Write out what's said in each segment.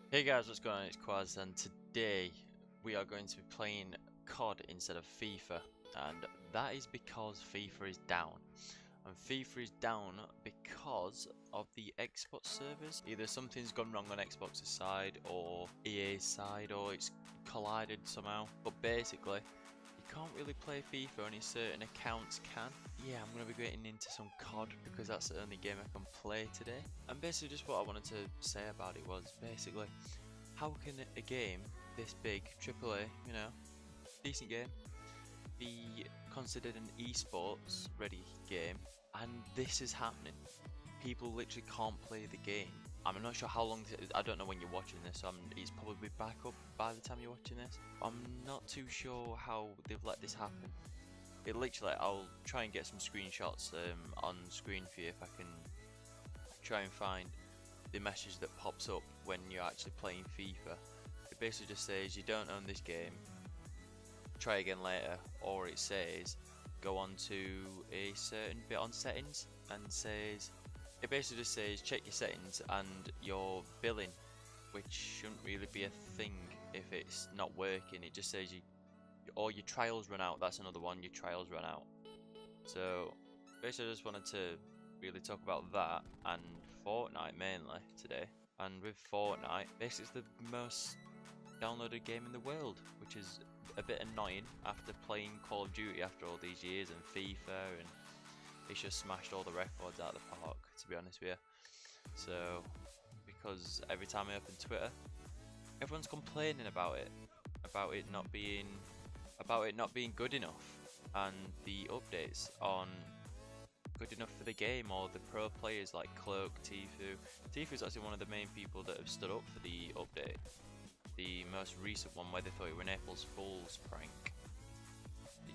Hey guys, what's going on? It's Quaz, and today we are going to be playing COD instead of FIFA, and that is because FIFA is down. And FIFA is down because of the Xbox servers. Either something's gone wrong on Xbox's side or EA's side, or it's collided somehow. But basically, you can't really play FIFA, only certain accounts can. Yeah, I'm going to be getting into some COD because that's the only game I can play today. And basically just what I wanted to say about it was basically, how can a game this big, AAA, you know, decent game, be considered an esports ready game, and this is happening? People literally can't play the game. I'm not sure how long, I don't know when you're watching this, so it's probably back up by the time you're watching this. I'm not too sure how they've let this happen. It literally, I'll try and get some screenshots on screen for you if I can try and find the message that pops up when you're actually playing FIFA. It basically just says you don't own this game, try again later, or it says go on to a certain bit on settings and says, it basically just says check your settings and your billing, which shouldn't really be a thing if it's not working. It just says or your trials run out. That's another one, your trials run out. So basically I just wanted to really talk about that and Fortnite mainly today. And with Fortnite, basically it's the most downloaded game in the world, which is a bit annoying after playing Call of Duty after all these years and FIFA, and it's just smashed all the records out of the park, to be honest with you. So because every time I open Twitter, everyone's complaining about it not being good enough, and the updates aren't good enough for the game, or the pro players like Cloak, Tfue. Tfue's actually one of the main people that have stood up for the update. The most recent one where they thought it was an April Fool's prank.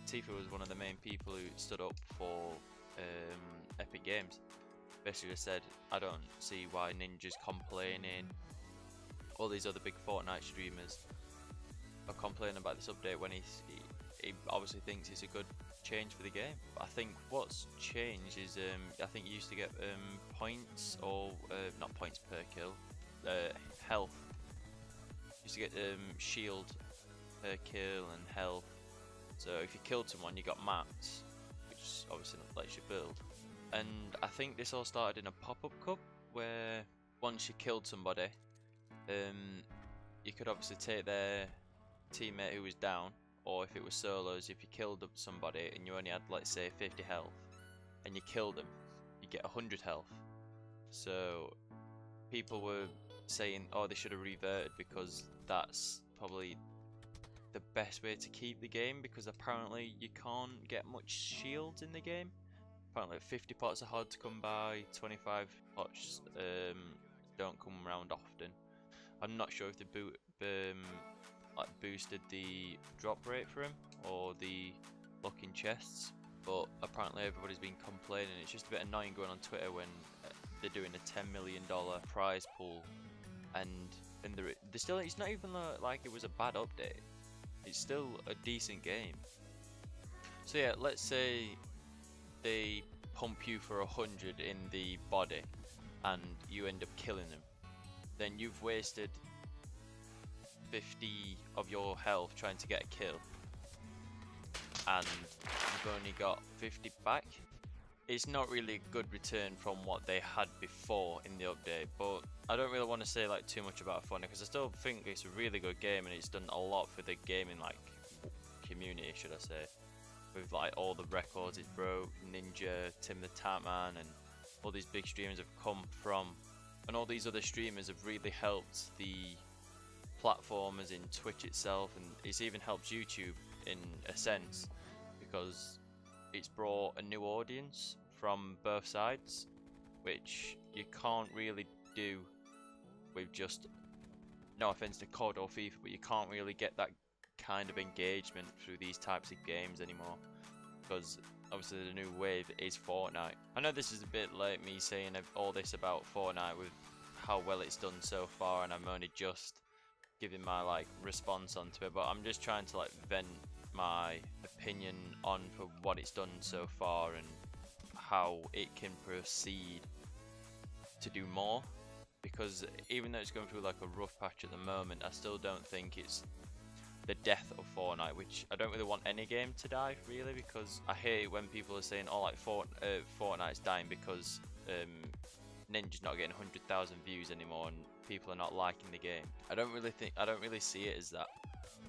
Tfue was one of the main people who stood up for Epic Games. Basically just said, I don't see why Ninja's complaining, all these other big Fortnite streamers are complaining about this update when he obviously thinks it's a good change for the game. I think what's changed is I think you used to get points, or not points per kill, health. You used to get shield per kill and health. So if you killed someone, you got mats, which obviously lets you build. And I think this all started in a pop-up cup where once you killed somebody, you could obviously take their teammate who was down, or if it was solos, if you killed somebody and you only had, let's say, 50 health and you killed them, you get 100 health. So people were saying, oh, they should have reverted, because that's probably the best way to keep the game, because apparently you can't get much shields in the game. Apparently 50 pots are hard to come by, 25 pots don't come around often. I'm not sure if they boosted the drop rate for him or the luck in chests, but apparently everybody's been complaining. It's just a bit annoying going on Twitter when they're doing a $10 million prize pool, and they're still, it's not even like it was a bad update. It's still a decent game. So yeah, let's say they pump you for 100 in the body and you end up killing them, then you've wasted 50 of your health trying to get a kill, and you've only got 50 back. It's not really a good return from what they had before in the update, but I don't really want to say like too much about Fortnite, because I still think it's a really good game and it's done a lot for the gaming like community, should I say, with like all the records it broke. Ninja, Tim the Tatman, and all these big streamers have come from, and all these other streamers have really helped the platform as in Twitch itself, and it's even helped YouTube in a sense, because it's brought a new audience from both sides, which you can't really do with just, no offense to COD or FIFA, but you can't really get that kind of engagement through these types of games anymore, because obviously the new wave is Fortnite. I know this is a bit late, me saying all this about Fortnite with how well it's done so far, and I'm only just giving my like response onto it, but I'm just trying to like vent my opinion on for what it's done so far and how it can proceed to do more. because even though it's going through like a rough patch at the moment, I still don't think it's the death of Fortnite, which I don't really want any game to die, really, because I hate when people are saying, oh, like Fortnite's dying because Ninja's not getting 100,000 views anymore and people are not liking the game. I don't really see it as that.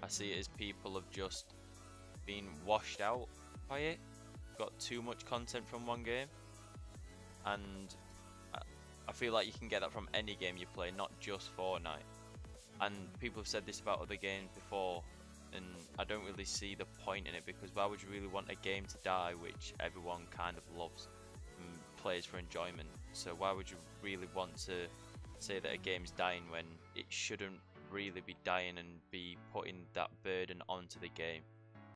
I see it as people have just been washed out by it, got too much content from one game, and I feel like you can get that from any game you play, not just Fortnite. And people have said this about other games before, and I don't really see the point in it, because why would you really want a game to die which everyone kind of loves and plays for enjoyment? So why would you really want to say that a game's dying when it shouldn't really be dying and be putting that burden onto the game?